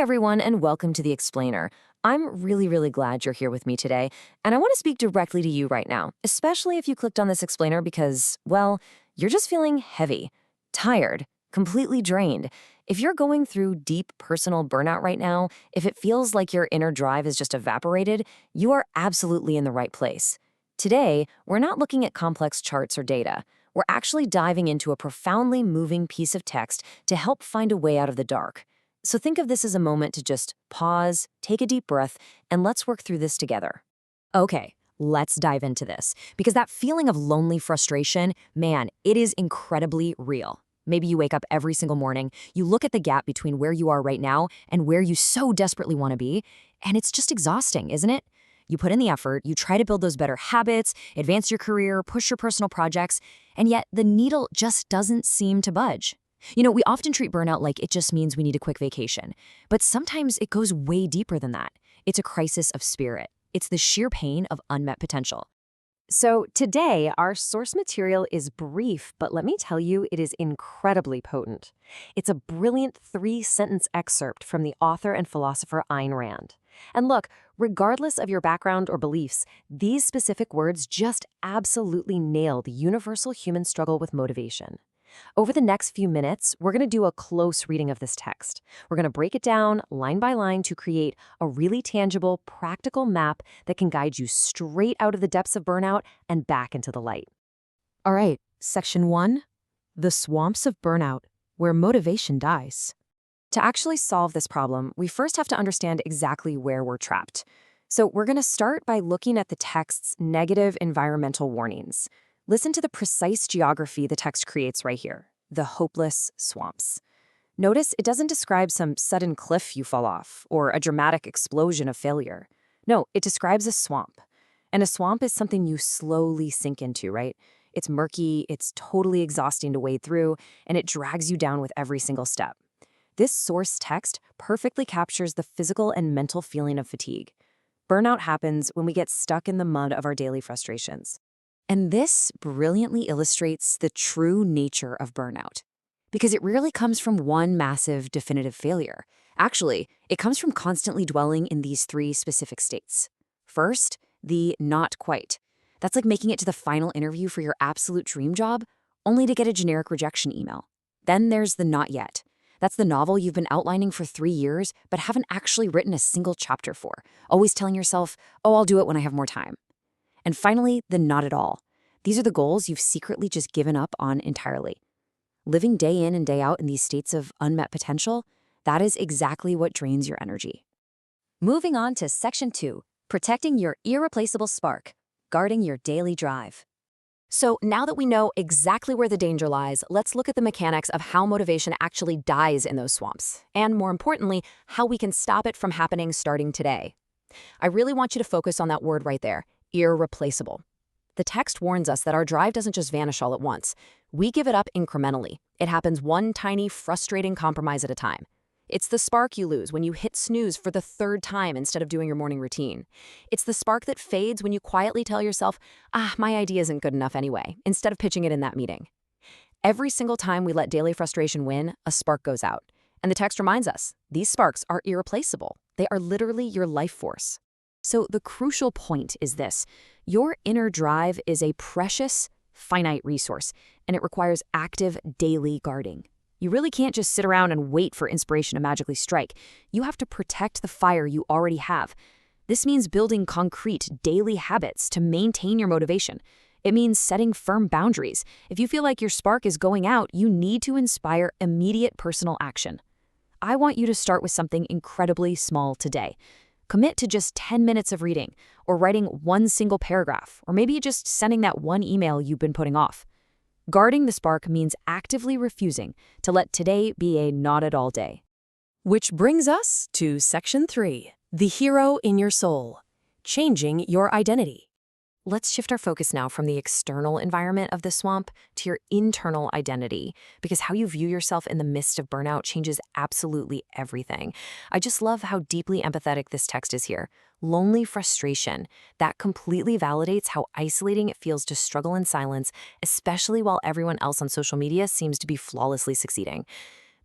everyone, and welcome to The Explainer. I'm really glad you're here with me today, and I want to speak directly to you right now, especially if you clicked on this explainer because, well, you're just feeling heavy, tired, completely drained. If you're going through deep personal burnout right now, if it feels like your inner drive is just evaporated, you are absolutely in the right place. Today, we're not looking at complex charts or data. We're actually diving into a profoundly moving piece of text to help find a way out of the dark. So think of this as a moment to just pause, take a deep breath, and let's work through this together. Okay, let's dive into this, because that feeling of lonely frustration, man, it is incredibly real. Maybe you wake up every single morning, you look at the gap between where you are right now and where you so desperately want to be, and it's just exhausting, isn't it? You put in the effort, you try to build those better habits, advance your career, push your personal projects, and yet the needle just doesn't seem to budge. We often treat burnout like it just means we need a quick vacation, but sometimes it goes way deeper than that. It's a crisis of spirit. It's the sheer pain of unmet potential. So today, our source material is brief, but let me tell you, it is incredibly potent. It's a brilliant 3-sentence excerpt from the author and philosopher Ayn Rand. And look, regardless of your background or beliefs, these specific words just absolutely nail the universal human struggle with motivation. Over the next few minutes, we're going to do a close reading of this text. We're going to break it down line by line to create a really tangible, practical map that can guide you straight out of the depths of burnout and back into the light. All right, Section 1, The Swamps of Burnout, Where Motivation Dies. To actually solve this problem, we first have to understand exactly where we're trapped. So we're going to start by looking at the text's negative environmental warnings. Listen to the precise geography the text creates right here, the hopeless swamps. Notice it doesn't describe some sudden cliff you fall off or a dramatic explosion of failure. No, it describes a swamp. And a swamp is something you slowly sink into, right? It's murky, it's totally exhausting to wade through, and it drags you down with every single step. This source text perfectly captures the physical and mental feeling of fatigue. Burnout happens when we get stuck in the mud of our daily frustrations. And this brilliantly illustrates the true nature of burnout, because it rarely comes from one massive, definitive failure. Actually, it comes from constantly dwelling in these 3 specific states. First, the not quite. That's like making it to the final interview for your absolute dream job, only to get a generic rejection email. Then there's the not yet. That's the novel you've been outlining for 3 years, but haven't actually written a single chapter for, always telling yourself, oh, I'll do it when I have more time. And finally, the not at all. These are the goals you've secretly just given up on entirely. Living day in and day out in these states of unmet potential, that is exactly what drains your energy. Moving on to Section 2, Protecting Your Irreplaceable Spark, Guarding Your Daily Drive. So now that we know exactly where the danger lies, let's look at the mechanics of how motivation actually dies in those swamps, and more importantly, how we can stop it from happening starting today. I really want you to focus on that word right there, irreplaceable. The text warns us that our drive doesn't just vanish all at once. We give it up incrementally. It happens one tiny, frustrating compromise at a time. It's the spark you lose when you hit snooze for the 3rd time instead of doing your morning routine. It's the spark that fades when you quietly tell yourself, my idea isn't good enough anyway, instead of pitching it in that meeting. Every single time we let daily frustration win, a spark goes out. And the text reminds us, these sparks are irreplaceable. They are literally your life force. So the crucial point is this. Your inner drive is a precious, finite resource, and it requires active, daily guarding. You really can't just sit around and wait for inspiration to magically strike. You have to protect the fire you already have. This means building concrete, daily habits to maintain your motivation. It means setting firm boundaries. If you feel like your spark is going out, you need to inspire immediate personal action. I want you to start with something incredibly small today. Commit to just 10 minutes of reading, or writing one single paragraph, or maybe just sending that one email you've been putting off. Guarding the spark means actively refusing to let today be a not at all day. Which brings us to Section 3, The Hero in Your Soul, Changing Your Identity. Let's shift our focus now from the external environment of the swamp to your internal identity, because how you view yourself in the midst of burnout changes absolutely everything. I just love how deeply empathetic this text is here. Lonely frustration, that completely validates how isolating it feels to struggle in silence, especially while everyone else on social media seems to be flawlessly succeeding.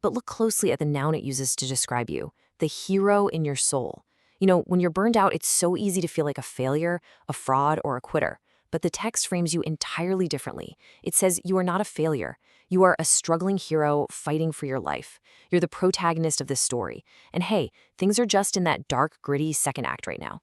But look closely at the noun it uses to describe you, the hero in your soul. You know, when you're burned out, it's so easy to feel like a failure, a fraud, or a quitter. But the text frames you entirely differently. It says you are not a failure. You are a struggling hero fighting for your life. You're the protagonist of this story. And hey, things are just in that dark, gritty second act right now.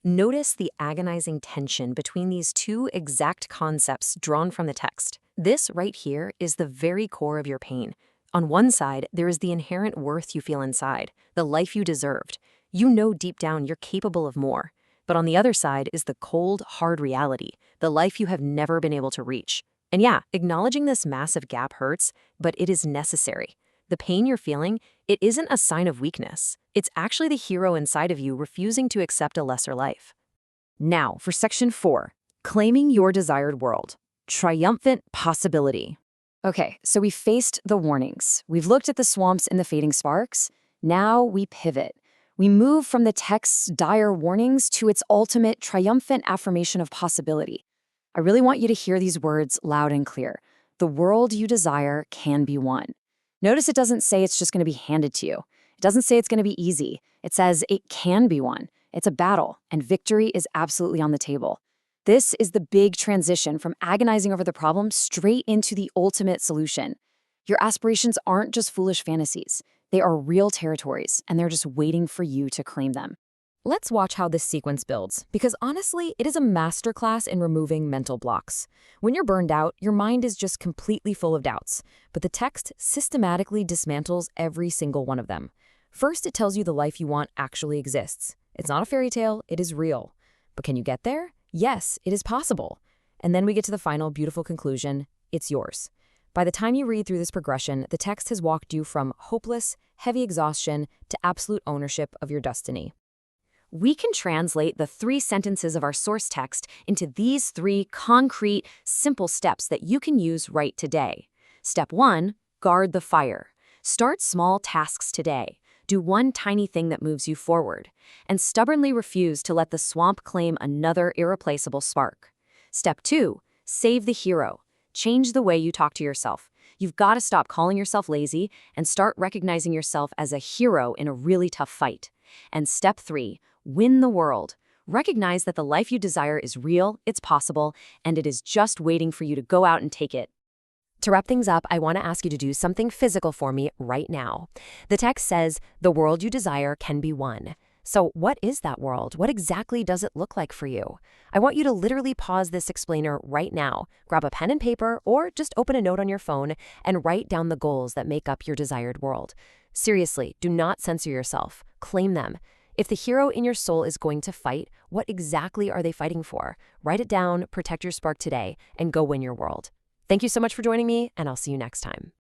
Notice the agonizing tension between these two exact concepts drawn from the text. This right here is the very core of your pain. On one side, there is the inherent worth you feel inside, the life you deserved. You know deep down you're capable of more. But on the other side is the cold, hard reality, the life you have never been able to reach. And yeah, acknowledging this massive gap hurts, but it is necessary. The pain you're feeling, it isn't a sign of weakness. It's actually the hero inside of you refusing to accept a lesser life. Now, for section 4, claiming your desired world. Triumphant possibility. Okay, so we've faced the warnings. We've looked at the swamps and the fading sparks. Now we pivot. We move from the text's dire warnings to its ultimate triumphant affirmation of possibility. I really want you to hear these words loud and clear. The world you desire can be won. Notice it doesn't say it's just going to be handed to you. It doesn't say it's going to be easy. It says it can be won. It's a battle, and victory is absolutely on the table. This is the big transition from agonizing over the problem straight into the ultimate solution. Your aspirations aren't just foolish fantasies. They are real territories, and they're just waiting for you to claim them. Let's watch how this sequence builds, because honestly, it is a masterclass in removing mental blocks. When you're burned out, your mind is just completely full of doubts, but the text systematically dismantles every single one of them. First, it tells you the life you want actually exists. It's not a fairy tale, it is real. But can you get there? Yes, it is possible. And then we get to the final beautiful conclusion, it's yours. By the time you read through this progression, the text has walked you from hopeless, heavy exhaustion to absolute ownership of your destiny. We can translate the 3 sentences of our source text into these 3 concrete, simple steps that you can use right today. Step 1, guard the fire. Start small tasks today. Do one tiny thing that moves you forward, and stubbornly refuse to let the swamp claim another irreplaceable spark. Step 2, save the hero. Change the way you talk to yourself. You've got to stop calling yourself lazy and start recognizing yourself as a hero in a really tough fight. And step 3, win the world. Recognize that the life you desire is real, it's possible, and it is just waiting for you to go out and take it. To wrap things up, I want to ask you to do something physical for me right now. The text says, the world you desire can be won. So what is that world? What exactly does it look like for you? I want you to literally pause this explainer right now, grab a pen and paper, or just open a note on your phone and write down the goals that make up your desired world. Seriously, do not censor yourself. Claim them. If the hero in your soul is going to fight, what exactly are they fighting for? Write it down, protect your spark today, and go win your world. Thank you so much for joining me, and I'll see you next time.